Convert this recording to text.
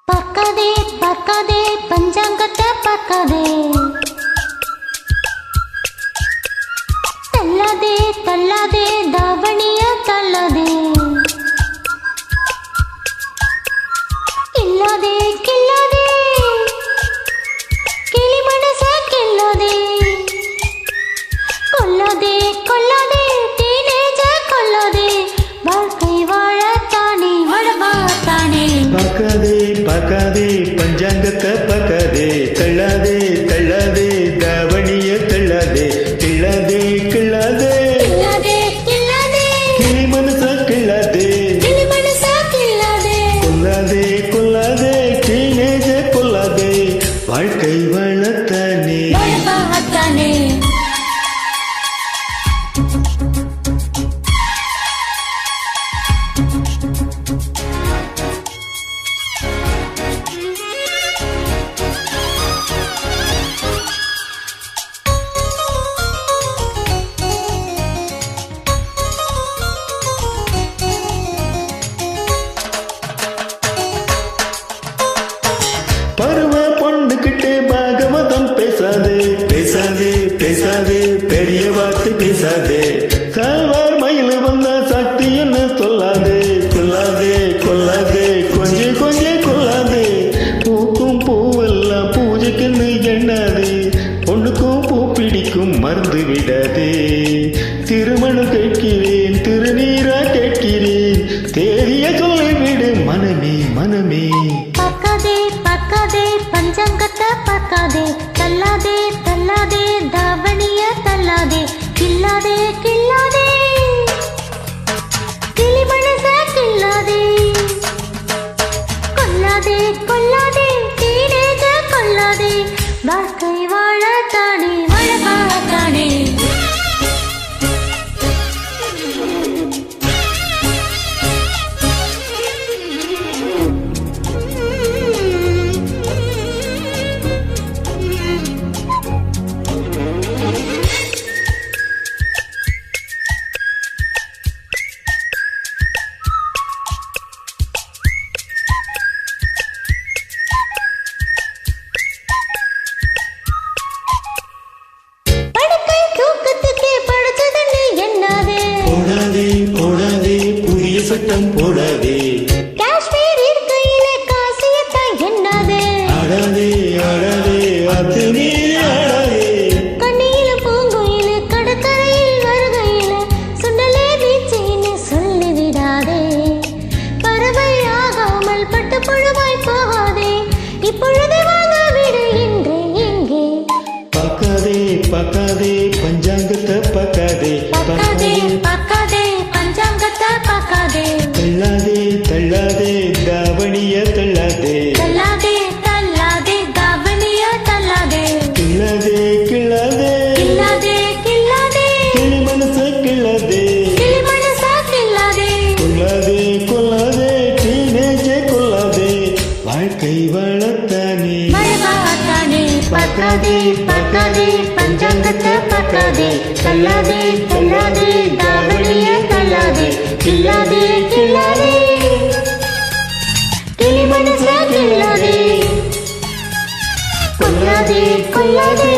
பார்க்காதே பஞ்சாங்கத்தை பார்க்காதே, தள்ளாதே தள்ளாதே தாவணிய தள்ளாதே, கில்லாதே கில்லாதே கிளி மனச கில்லாதே, கொல்லாதே கொல்லாதே டீனேஜ கொல்லாதே, வாழ்க்கை வாழத்தானே வாழவாத்தானே. பார்க்காதே பார்க்காதே பஞ்சாங்கத்தை பார்க்காதே, தள்ளாதே தள்ளாதே தாவணிய தள்ளாதே, கிள்ளாதே கிள்ளாதே கிளி மனச கிள்ளாதே, கொல்லாதே கொல்லாதே டீனேஜ கொல்லாதே, வாழ்க்கை வாழத்தானே. பருவ பொண்ணுகிட்டே பாகவதம் பேசாதே பேசாதே பேசாதே, பெரிய வார்த்தை பேசாதே, சாவார் மயில் வந்தா சக்தி என்ன சொல்லாதே, கொல்லாதே கொல்லாதே கொஞ்சே கொஞ்சே கொல்லாதே, பூக்கும் பூவெல்லாம் பூஜைக்குன்னு எண்ணாதே, பொண்ணுக்கும் பூ பிடிக்கும் மறந்து விடாதே, திருமணம் கேட்கிறேன் திருநீரா கேட்கிறேன், தேதிய சொல்லிவிடு மனமே மனமே. பார்க்காதே பார்க்காதே பஞ்சாங்கத்தை பார்க்காதே, தள்ளாதே தள்ளாதே தாவணிய தள்ளாதே, கில்லாதே கில்லாதே கிளி மனச கில்லாதே, கொல்லாதே கொல்லாதே டீனேஜ கொல்லாதே, வாழ்க்கை வாழத்தானே வாழவாத்தானே. போடாதே புதிய சட்டம் போடாதே, காஷ்மீர் இருக்கையில காசியத்தை எண்ணாதே, ஆடாதே ஆடாதே அது நீ ஆடாதே, கண்ணியில பூங்குயில கடற்கரையில் வருகையில சுண்டலே வீச்சின்னு சொல்லிவிடாதே, பறவை ஆகாமல் பட்டு புழுவாய் போகாதே, இப்பொழுது வாங்க விடு இன்று இங்கே. பார்க்காதே பார்க்காதே பஞ்சாங்கத்தை பார்க்காதே, பார்க்காதே பார்க்காதே பஞ்சாங்கத்தை பார்க்காதே, தள்ளாதே தள்ளாதே தாவணிய தள்ளாதே, தள்ளாதே தள்ளாதே தாவணிய தள்ளாதே, கிள்ளாதே கிள்ளாதே கில்லாதே கில்லாதே கிளி மனச கிள்ளாதே, கிளி மனச கில்லாதே, கொல்லாதே கொல்லாதே டீனேஜ கொல்லாதே, வாழ்க்கை வாழத்தானே வாழவாத்தானே. பார்க்காதே பார்க்காதே பஞ்சாங்கத்தை பார்க்காதே, தள்ளாதே தள்ளாதே தாவணிய தள்ளாதே, கில்லாதே கில்லாதே கிளி மனச கில்லாதே, கொல்லாதே கொல்லாதே